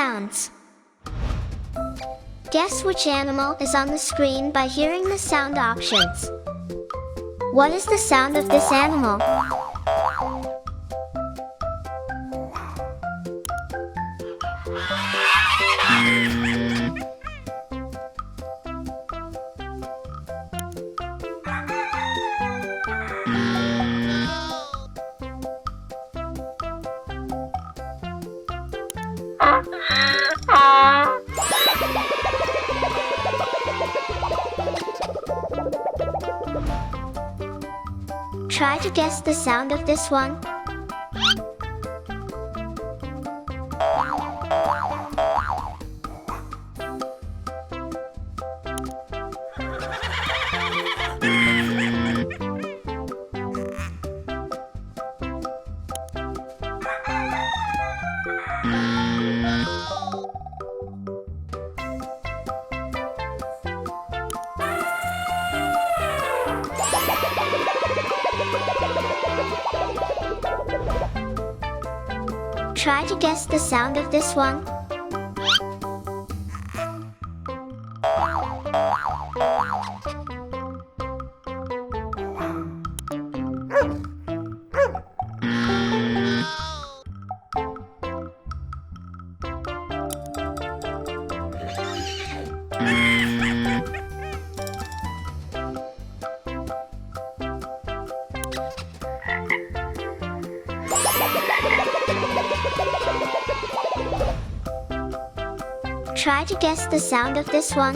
sounds. Guess which animal is on the screen by hearing the sound options. What is the sound of this animal? Try to guess the sound of this one. Try to guess the sound of this one. Try to guess the sound of this one.